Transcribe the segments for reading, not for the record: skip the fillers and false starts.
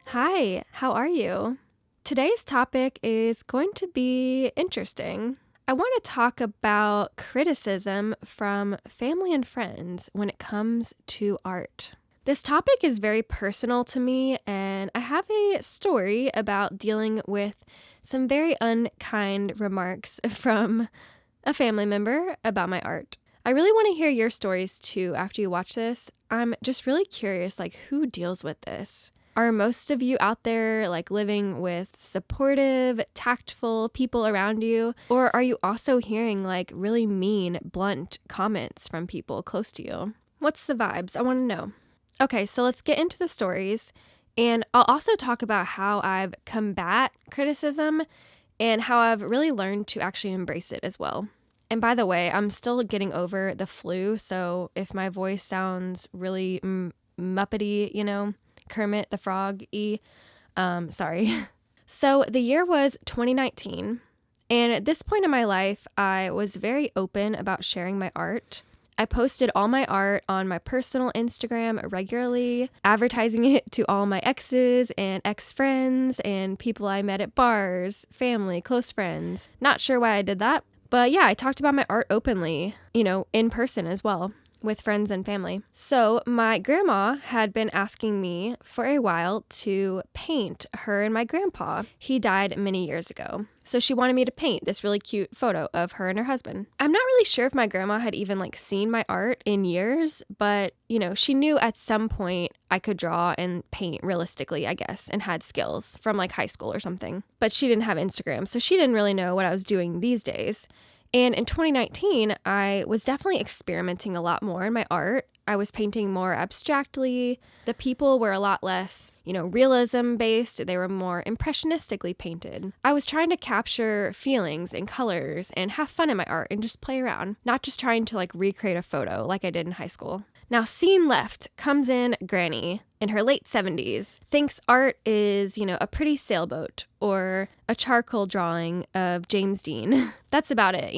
Hi, how are you? Today's topic is going to be interesting. I want to talk about criticism from family and friends when it comes to art. This topic is very personal to me, and I have a story about dealing with some very unkind remarks from a family member about my art. I really want to hear your stories too after you watch this. I'm just really curious, who deals with this? Are most of you out there living with supportive, tactful people around you? Or are you also hearing really mean, blunt comments from people close to you? What's the vibes? I want to know. Okay, so let's get into the stories. And I'll also talk about how I've combat criticism and how I've really learned to actually embrace it as well. And by the way, I'm still getting over the flu, so if my voice sounds really muppety, Kermit the Frog-y, sorry. So the year was 2019, and at this point in my life, I was very open about sharing my art. I posted all my art on my personal Instagram regularly, advertising it to all my exes and ex-friends and people I met at bars, family, close friends. Not sure why I did that, but yeah, I talked about my art openly, in person as well, with friends and family. So my grandma had been asking me for a while to paint her and my grandpa. He died many years ago. So she wanted me to paint this really cute photo of her and her husband. I'm not really sure if my grandma had even seen my art in years, but she knew at some point I could draw and paint realistically, I guess, and had skills from high school or something. But she didn't have Instagram, so she didn't really know what I was doing these days. And in 2019, I was definitely experimenting a lot more in my art. I was painting more abstractly. The people were a lot less, realism based. They were more impressionistically painted. I was trying to capture feelings and colors and have fun in my art and just play around, not just trying to recreate a photo like I did in high school. Now, scene left comes in Granny in her late 70s, thinks art is, a pretty sailboat or a charcoal drawing of James Dean. That's about it,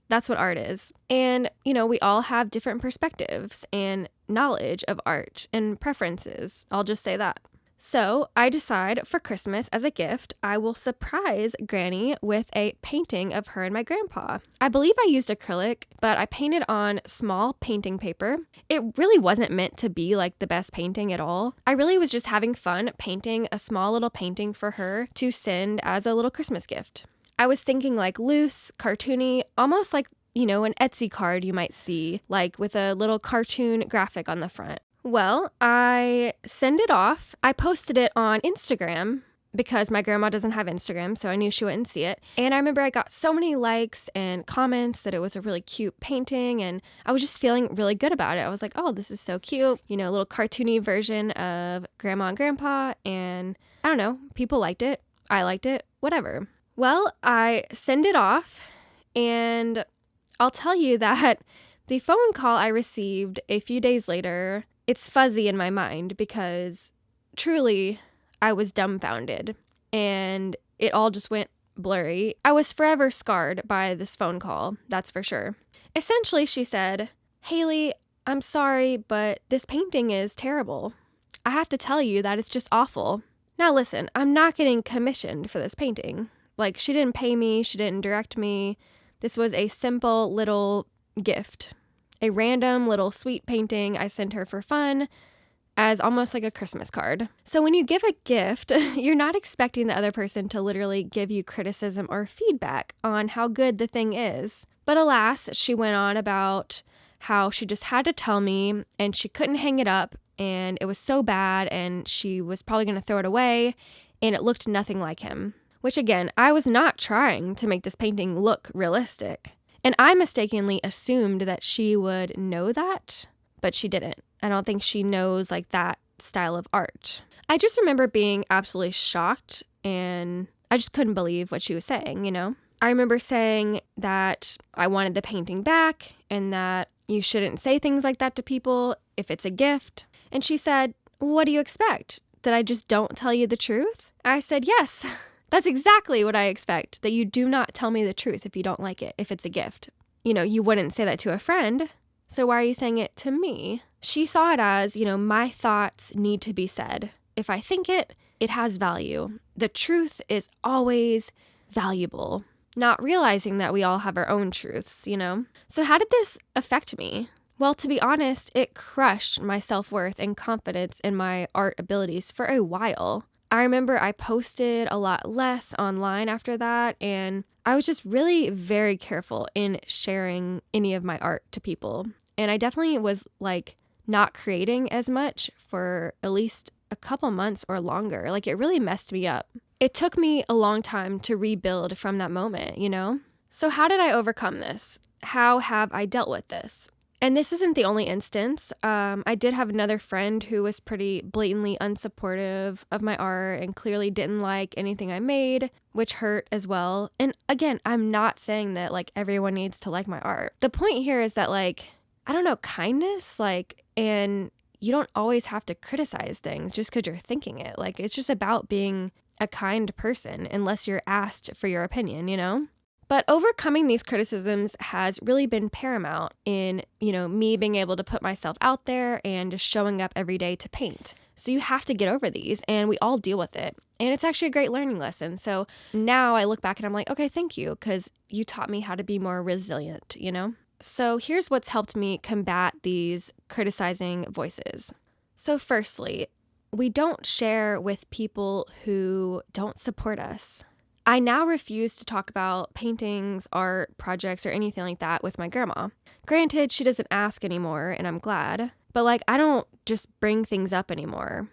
that's what art is. And, we all have different perspectives and knowledge of art and preferences. I'll just say that. So I decide for Christmas as a gift, I will surprise Granny with a painting of her and my grandpa. I believe I used acrylic, but I painted on small painting paper. It really wasn't meant to be the best painting at all. I really was just having fun painting a small little painting for her to send as a little Christmas gift. I was thinking loose, cartoony, almost an Etsy card you might see, with a little cartoon graphic on the front. Well, I send it off. I posted it on Instagram because my grandma doesn't have Instagram, so I knew she wouldn't see it. And I remember I got so many likes and comments that it was a really cute painting, and I was just feeling really good about it. I was like, oh, this is so cute. A little cartoony version of Grandma and Grandpa, and I don't know, people liked it. I liked it, whatever. Well, I send it off, and I'll tell you that the phone call I received a few days later, it's fuzzy in my mind because truly I was dumbfounded and it all just went blurry. I was forever scarred by this phone call, that's for sure. Essentially, she said, "Haley, I'm sorry, but this painting is terrible. I have to tell you that it's just awful." Now listen, I'm not getting commissioned for this painting. She didn't pay me, she didn't direct me. This was a simple little gift. A random little sweet painting I sent her for fun as almost like a Christmas card. So when you give a gift, you're not expecting the other person to literally give you criticism or feedback on how good the thing is. But alas, she went on about how she just had to tell me and she couldn't hang it up and it was so bad and she was probably going to throw it away and it looked nothing like him. Which again, I was not trying to make this painting look realistic. And I mistakenly assumed that she would know that, but she didn't. I don't think she knows that style of art. I just remember being absolutely shocked and I just couldn't believe what she was saying, I remember saying that I wanted the painting back and that you shouldn't say things like that to people if it's a gift. And she said, "What do you expect? That I just don't tell you the truth?" I said, "Yes. That's exactly what I expect, that you do not tell me the truth if you don't like it, if it's a gift. You wouldn't say that to a friend. So why are you saying it to me? She saw it as, my thoughts need to be said. If I think it, it has value. The truth is always valuable. Not realizing that we all have our own truths, So how did this affect me? Well, to be honest, it crushed my self-worth and confidence in my art abilities for a while. I remember I posted a lot less online after that, and I was just really very careful in sharing any of my art to people. And I definitely was not creating as much for at least a couple months or longer. It really messed me up. It took me a long time to rebuild from that moment, So how did I overcome this? How have I dealt with this? And this isn't the only instance. I did have another friend who was pretty blatantly unsupportive of my art and clearly didn't like anything I made, which hurt as well. And again, I'm not saying that everyone needs to like my art. The point here is that kindness, and you don't always have to criticize things just because you're thinking it. It's just about being a kind person unless you're asked for your opinion, But overcoming these criticisms has really been paramount in, me being able to put myself out there and just showing up every day to paint. So you have to get over these, and we all deal with it. And it's actually a great learning lesson. So now I look back and I'm like, okay, thank you, because you taught me how to be more resilient, So here's what's helped me combat these criticizing voices. So firstly, we don't share with people who don't support us. I now refuse to talk about paintings, art, projects, or anything like that with my grandma. Granted, she doesn't ask anymore, and I'm glad. But I don't just bring things up anymore.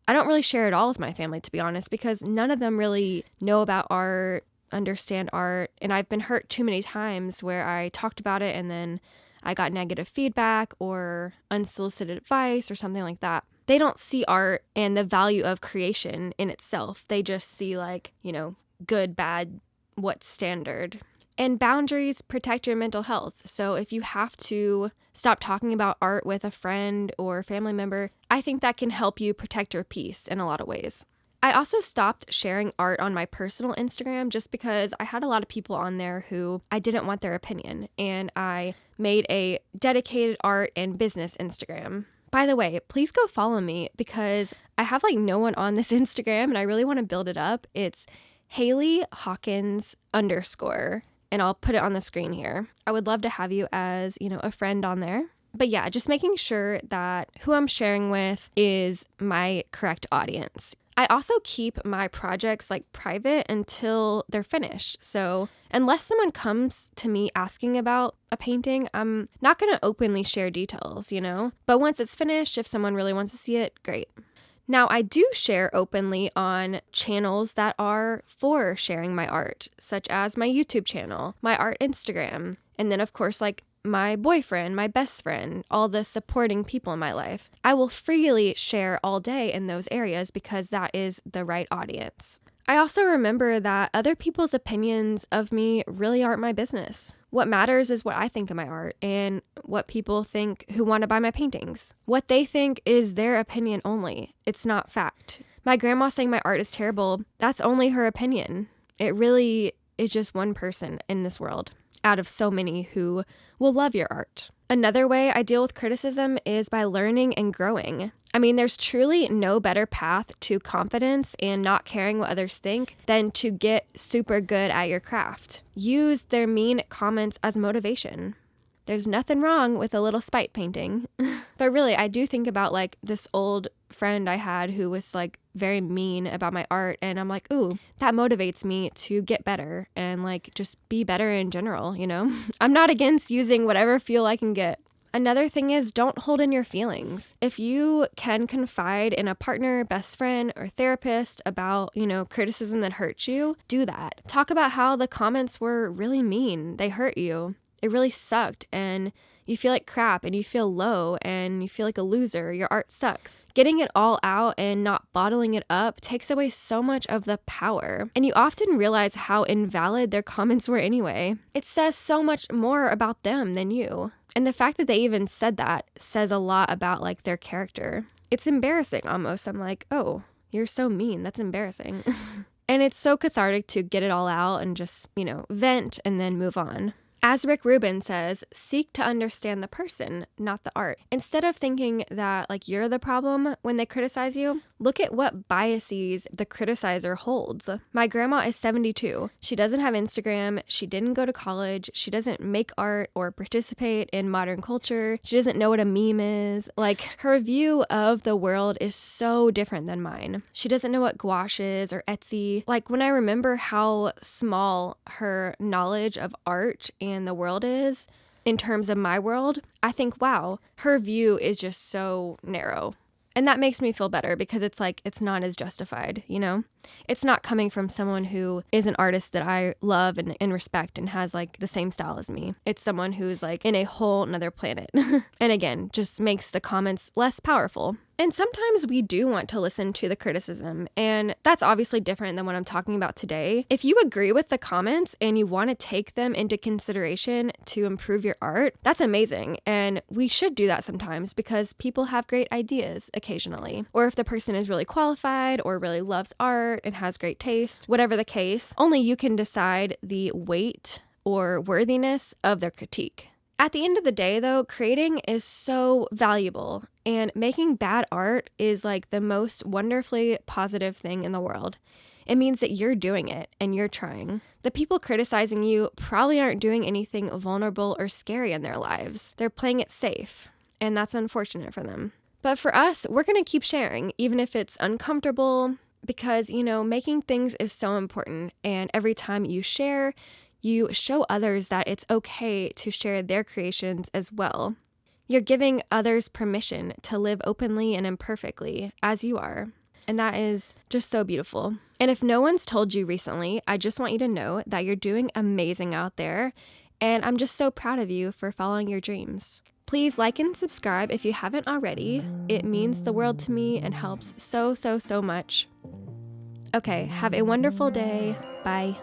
I don't really share it all with my family, to be honest, because none of them really know about art, understand art, and I've been hurt too many times where I talked about it and then I got negative feedback or unsolicited advice or something like that. They don't see art and the value of creation in itself. They just see good, bad, what's standard. And boundaries protect your mental health. So if you have to stop talking about art with a friend or family member, I think that can help you protect your peace in a lot of ways. I also stopped sharing art on my personal Instagram just because I had a lot of people on there who I didn't want their opinion, and I made a dedicated art and business Instagram. By the way, please go follow me because I have no one on this Instagram and I really want to build it up. It's Haley Hawkins _, and I'll put it on the screen here. I would love to have you as, a friend on there. But yeah, just making sure that who I'm sharing with is my correct audience. I also keep my projects private until they're finished. So unless someone comes to me asking about a painting, I'm not going to openly share details, But once it's finished, if someone really wants to see it, great. Now, I do share openly on channels that are for sharing my art, such as my YouTube channel, my art Instagram, and then, of course, my boyfriend, my best friend, all the supporting people in my life. I will freely share all day in those areas because that is the right audience. I also remember that other people's opinions of me really aren't my business. What matters is what I think of my art and what people think who want to buy my paintings. What they think is their opinion only. It's not fact. My grandma saying my art is terrible, that's only her opinion. It really is just one person in this world out of so many who will love your art. Another way I deal with criticism is by learning and growing. I mean, there's truly no better path to confidence and not caring what others think than to get super good at your craft. Use their mean comments as motivation. There's nothing wrong with a little spite painting. But really, I do think about this old friend I had who was very mean about my art, and I'm ooh, that motivates me to get better and just be better in general, I'm not against using whatever fuel I can get. Another thing is don't hold in your feelings. If you can confide in a partner, best friend, or therapist about, criticism that hurts you, do that. Talk about how the comments were really mean. They hurt you. It really sucked, and you feel like crap, and you feel low, and you feel like a loser. Your art sucks. Getting it all out and not bottling it up takes away so much of the power, and you often realize how invalid their comments were anyway. It says so much more about them than you, and the fact that they even said that says a lot about their character. It's embarrassing almost. I'm oh, you're so mean. That's embarrassing. And it's so cathartic to get it all out and just, vent and then move on. As Rick Rubin says, seek to understand the person, not the art. Instead of thinking that like you're the problem when they criticize you, look at what biases the criticizer holds. My grandma is 72. She doesn't have Instagram. She didn't go to college. She doesn't make art or participate in modern culture. She doesn't know what a meme is. Like, her view of the world is so different than mine. She doesn't know what gouache is or Etsy. Like, when I remember how small her knowledge of art and the world is in terms of my world, I think, wow, her view is just so narrow. And that makes me feel better because it's like, it's not as justified, you know? It's not coming from someone who is an artist that I love and respect and has like the same style as me. It's someone who's like in a whole nother planet. And again, just makes the comments less powerful. And sometimes we do want to listen to the criticism, and that's obviously different than what I'm talking about today. If you agree with the comments and you want to take them into consideration to improve your art, that's amazing. And we should do that sometimes because people have great ideas occasionally. Or if the person is really qualified or really loves art and has great taste, whatever the case, only you can decide the weight or worthiness of their critique. At the end of the day, though, creating is so valuable, and making bad art is like the most wonderfully positive thing in the world. It means that you're doing it and you're trying. The people criticizing you probably aren't doing anything vulnerable or scary in their lives. They're playing it safe, and that's unfortunate for them. But for us, we're going to keep sharing, even if it's uncomfortable, because, you know, making things is so important, and every time you share, you show others that it's okay to share their creations as well. You're giving others permission to live openly and imperfectly as you are. And that is just so beautiful. And if no one's told you recently, I just want you to know that you're doing amazing out there. And I'm just so proud of you for following your dreams. Please like and subscribe if you haven't already. It means the world to me and helps so, so, so much. Okay, have a wonderful day. Bye.